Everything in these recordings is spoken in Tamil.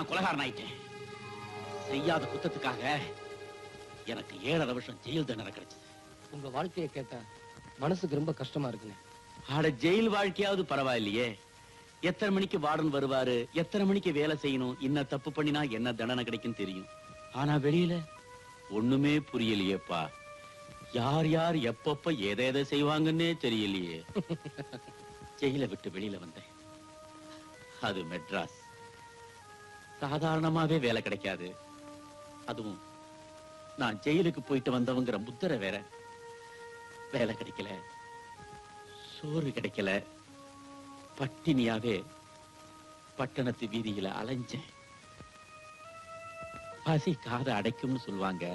நான் கொலைகாரன் ஆயிட்டேன். செய்யாத குத்தத்துக்காக எனக்கு 7.5 வருஷம் ஜெயில் தண்டனை கிடைச்சது. உங்க வாழ்க்கையை கேட்டா மனசுக்கு ரொம்ப கஷ்டமா இருக்குங்க. ஆட ஜெயில் வாழ்க்கையாவது பரவாயில்லையே. எத்தனை மணிக்கு வார்டன் வருவாரு, எத்தனை மணிக்கு வேலை செய்யணும், என்ன தப்பு பண்ணினா என்ன தண்டனை கிடைக்கும் தெரியும். ஆனா வெளியில ஒண்ணுமே புரியலையேப்பா. யார் யார் எப்பப்ப எதை செய்வாங்கன்னே தெரியலையே. ஜெயில விட்டு வெளியில வந்தேன். அது மெட்ராஸ். சாதாரணமாவே வேலை கிடைக்காது. அதுவும் நான் ஜெயிலுக்கு போயிட்டு வந்தவங்கிற முத்திரை வேற. வேலை கிடைக்கல, சோறு கிடைக்கல, பட்டினியாவே பட்டணத்து வீதியில அலைஞ்சேன். பசி காத அடைக்கும்னு சொல்லுவாங்க.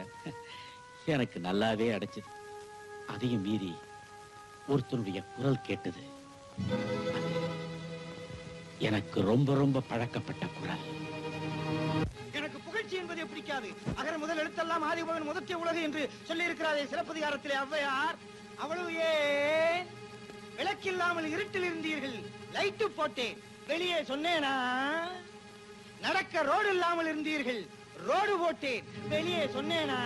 எனக்கு நல்லாவே அடைச்சது. அதையும் மீறி ஒருத்தனுடைய குரல் கேட்டது. எனக்கு ரொம்ப ரொம்ப பழக்கப்பட்ட குரல். எனக்கு புகழ்ச்சி என்பதை பிடிக்காது. அகர முதல் எழுத்தெல்லாம் ஆதிபகவன் முதற்கே உலகு என்று சொல்லி இருக்கிறாரே சிலப்பதிகாரத்திலே ஔவையார். அவ்வளவு ஏன் விளக்கில்லாமல் இருட்டில் இருந்தீர்கள், லைட்டு போட்டேன், வெளியே சொன்னேனா? நடக்க ரோடு இல்லாமல் இருந்தீர்கள், ரோடு போட்டேன், வெளியே சொன்னேனா?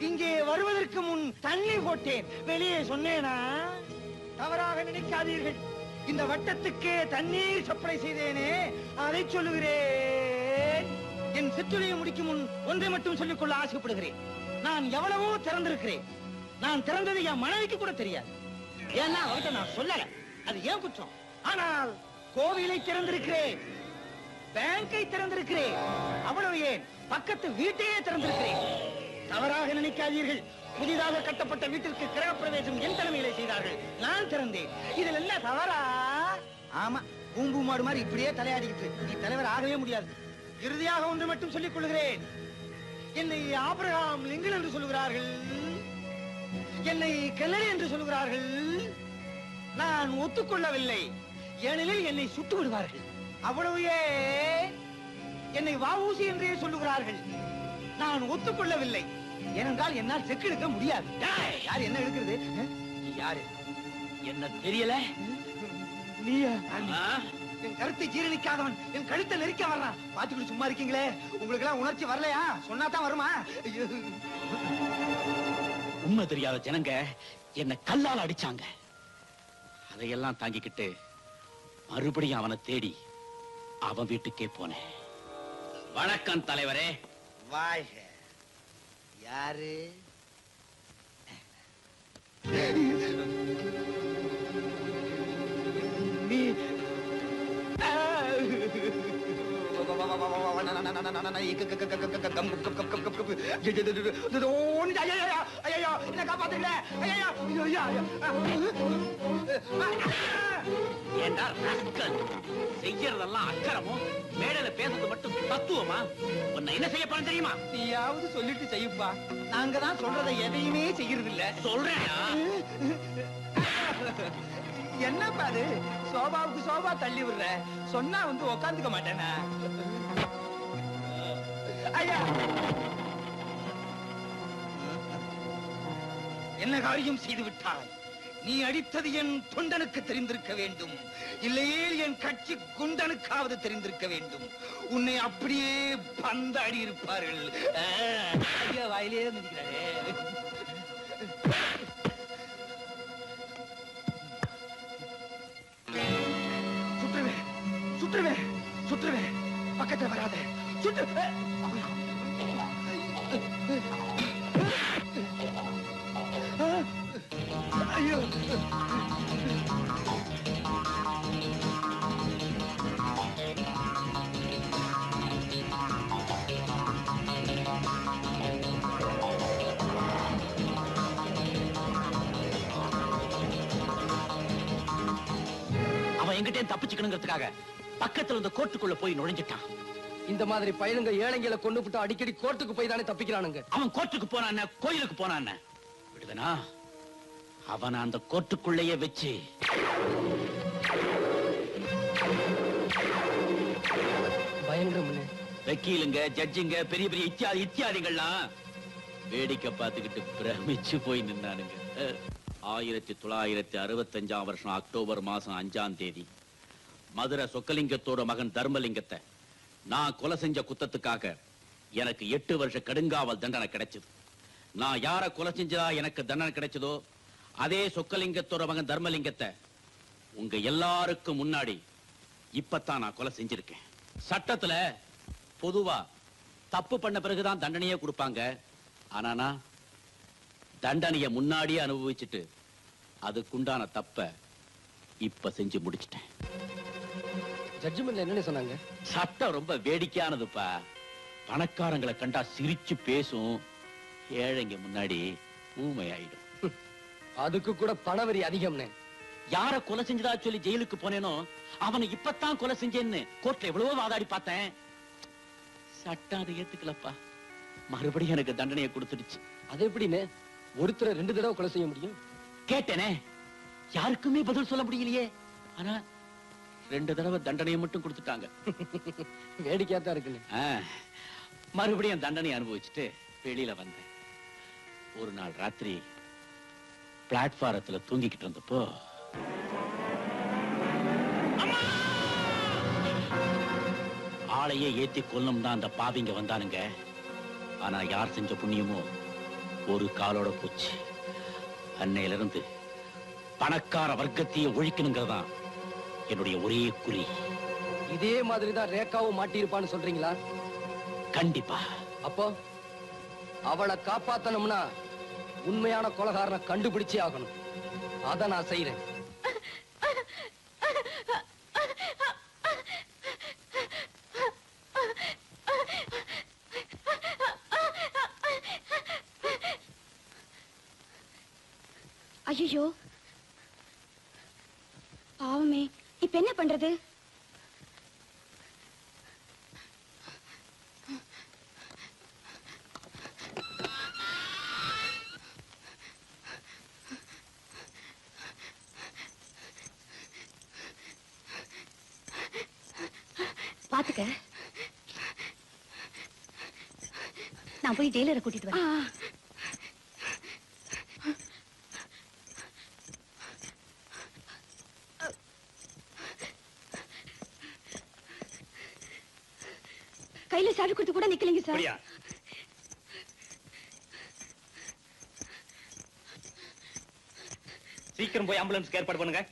இங்கே வருவதற்கு முன் தண்ணி போட்டேன், வெளியே சொன்னேனா? தவறாக நினைக்காதீர்கள். இந்த வட்டத்துக்கே தண்ணீர் சப்ளை செய்தேனே, அதை சொல்லுகிறேன். என் சிற்றுரையை முடிக்கும் முன் ஒன்றை மட்டும் சொல்லிக் கொள்ள ஆசைப்படுகிறேன். நான் எவ்வளவோ திறந்திருக்கிறேன். நான் திறந்தது என் மனைவிக்கு கூட தெரியாது. ஏன்னா அவர்கிட்ட நான் சொல்லல, அது ஏன் குற்றம். ஆனால் கோவிலை திறந்திருக்கிறேன், பேங்கை திறந்திருக்கிறேன், அவ்வளவு ஏன் பக்கத்து வீட்டையே திறந்திருக்கிறேன். தவறாக நினைக்காதீர்கள். புதிதாக கட்டப்பட்ட வீட்டிற்கு கிரகப்பிரவேசம் என் தலைமையிலே செய்தார்கள், நான் திறந்தேன். இதில் என்ன தவறா? ஆமா, பூம்பு மாடு மாதிரி இப்படியே தலையாடிக்கிட்டு நீ தலைவர் ஆகவே முடியாது. இறுதியாக ஒன்று மட்டும் சொல்லிக் கொள்கிறேன். என்னை ஆபிரகாம் லிங்கன் என்று சொல்லுகிறார்கள், என்னை கெல்லடி என்று சொல்லுகிறார்கள். நான் ஒத்துக்கொள்ளவில்லை. ஏனெனில் என்னை சுட்டு விடுவார்கள். அவ்வளவு என்னை வஉசி என்றே சொல்லுகிறார்கள். நான் ஒத்துக்கொள்ளவில்லை. ஏனென்றால் என்னால் செக்கு எடுக்க முடியாது. யார் என்ன எடுக்கிறது? யாரு என்ன தெரியல? நீயா? என் கருத்தை ஜீரணிக்காதவன் என் கழுத்தை நெரிக்க வர்றான். பாத்துக்கிட்டு சும்மா இருக்கீங்களே. உங்களுக்கு எல்லாம் உணர்ச்சி வரலையா? சொன்னா தான் வருமா? உண்மை தெரியாத ஜனங்க என்ன கல்லால் அடிச்சாங்க. அதையெல்லாம் தாங்கிக்கிட்டு மறுபடியும் அவனை தேடி அவன் வீட்டுக்கே போனேன். வணக்கம் தலைவரே. வாழ்க. யாரு? நீ செய்யறதெல்லாம் அக்கறமும், மேடையில பேசுறது மட்டும் தத்துவமா? உன்னை என்ன செய்ய போறேன் தெரியுமா? நீயாவது சொல்லிட்டு செய்யுப்பா. நாங்க தான் சொல்றதை எதையுமே செய்யறது இல்ல. சொல்றேனா? என்னப்பா அது? சோபாவுக்கு சோபா தள்ளி விடுற. சொன்னா வந்து உக்காந்துக்க மாட்டேனா? ஐயா, என்ன காரியம் செய்து விட்டாய்? நீ அடித்தது என் தொண்டனுக்கு தெரிந்திருக்க வேண்டும், இல்லையே என் கட்சி குண்டனுக்காவது தெரிந்திருக்க வேண்டும். உன்னை அப்படியே பந்தாடி இருப்பார்கள். ஐயா, வாயிலே நிற்கிறாரே. சுற்றுவேன், சுற்றுவேன், சுற்றுவேன். பக்கத்துல வராத. சுற்று. ஐயோ, அவன் எங்கிட்டே தப்பிச்சுக்கணுங்கிறதுக்காக பக்கத்துல இருந்த கோர்ட்டுக்குள்ள போய் நுழைஞ்சிட்டான். இந்த மாதிரி பையனுங்க ஏழைங்களை கொண்டு விட்டு அடிக்கடி கோர்ட்டுக்கு போய் தானே தப்பிக்கிறானுங்க. அவன் கோர்ட்டுக்கு போனான், கோயிலுக்கு போனான். விடுவனா? அவன் அந்த கோர்ட்டுக்குள்ளேயே வச்சு பயங்கரம். வக்கீலுங்க, ஜட்ஜுங்க, பெரிய பெரிய இத்தியாதிகள்லாம் வேடிக்கை பார்த்துக்கிட்டு பிரமிச்சு போய் நின்னானுங்க. 1965 வருஷம் அக்டோபர் மாசம் 5ஆம் தேதி மதுரை சொக்கலிங்கத்தோட மகன் தர்மலிங்கத்தை நான் கொலை செஞ்ச குத்தத்துக்காக எனக்கு 8 வருஷ கடுங்காவல் தண்டனை கிடைச்சது. நான் யார கொலை செஞ்சதா எனக்கு தண்டனை கிடைச்சதோ அதே சொக்கலிங்கத்தோட மகன் தர்மலிங்கத்தை உங்க எல்லாருக்கும் முன்னாடி இப்பத்தான் நான் கொலை செஞ்சிருக்கேன். சட்டத்துல பொதுவா தப்பு பண்ண பிறகுதான் தண்டனையே கொடுப்பாங்க. ஆனா நான் தண்டனைய முன்னாடியே அனுபவிச்சுட்டு அதுக்குண்டான தப்ப இப்ப செஞ்சு முடிச்சிட்டேன். ஜட்ஜ்மெண்ட்ல என்ன சொன்னாங்க? சட்டம் ரொம்ப வேடிக்கையானதுப்பா. பணக்காரங்களை கண்டா சிரிச்சு பேசும், ஏழைங்க முன்னாடி ஊமையாயிடும். அதுக்கு கூட பணவரி அதிகம்னே. யார கொலை செஞ்சதா சொல்லி ஜெயிலுக்கு போனேனோ அவனை இப்பத்தான் கொலை செஞ்சேன்னு கோர்ட்ல எவ்வளவோ வாதாடி பார்த்தேன். சட்டம் அதை ஏத்துக்கலப்பா. மறுபடியும் எனக்கு தண்டனையை கொடுத்துடுச்சு. அது எப்படின்னு ஒருத்தரை 2 தடவை கொலை செய்ய முடியும்? கேட்டேனே, யாருக்குமே பதில் சொல்ல முடியலையே. ஆனா 2 தடவை தண்டனையை மட்டும் கொடுத்துட்டாங்க. வேடிக்கையா தான் இருக்குன்னு. மறுபடியும் தண்டனை அனுபவிச்சுட்டு வெளியில வந்தேன். ஒரு நாள் ராத்திரி பிளாட்பாரத்துல தூங்கிக்கிட்டு இருந்தப்போ ஆளையே ஏத்தி கொல்லும் தான் அந்த பாவிங்க வந்தானுங்க. ஆனா யார் செஞ்ச புண்ணியமோ ஒரு காலோட போச்சு. அன்னையில இருந்து பணக்கார வர்க்கத்தையே ஒழிக்கணுங்கிறதான் என்னுடைய ஒரே குறி. இதே மாதிரிதான் ரேகாவும் மாட்டியிருப்பான்னு சொல்றீங்களா? கண்டிப்பா. அப்போ அவளை காப்பாத்தணும்னா உண்மையான கொலைகாரனை கண்டுபிடிச்சே ஆகணும். அத நான் செய்யறேன். ஐயோ, பாவமே, இப்ப என்ன பண்றது? பாத்துக்க, நான் போய் ஜெயிலரை கூட்டிட்டு வரேன். கையில சாவி கொடுத்து கூட நிக்கலைங்க சார். சீக்கிரம் போய் ஆம்புலன்ஸ்க்கு ஏற்பாடு பண்ணுங்க.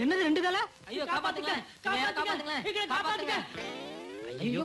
என்னது 2 தலை? ஐயோ காப்பாத்துங்க, காப்பாத்துங்க, காப்பாத்துங்க. ஐயோ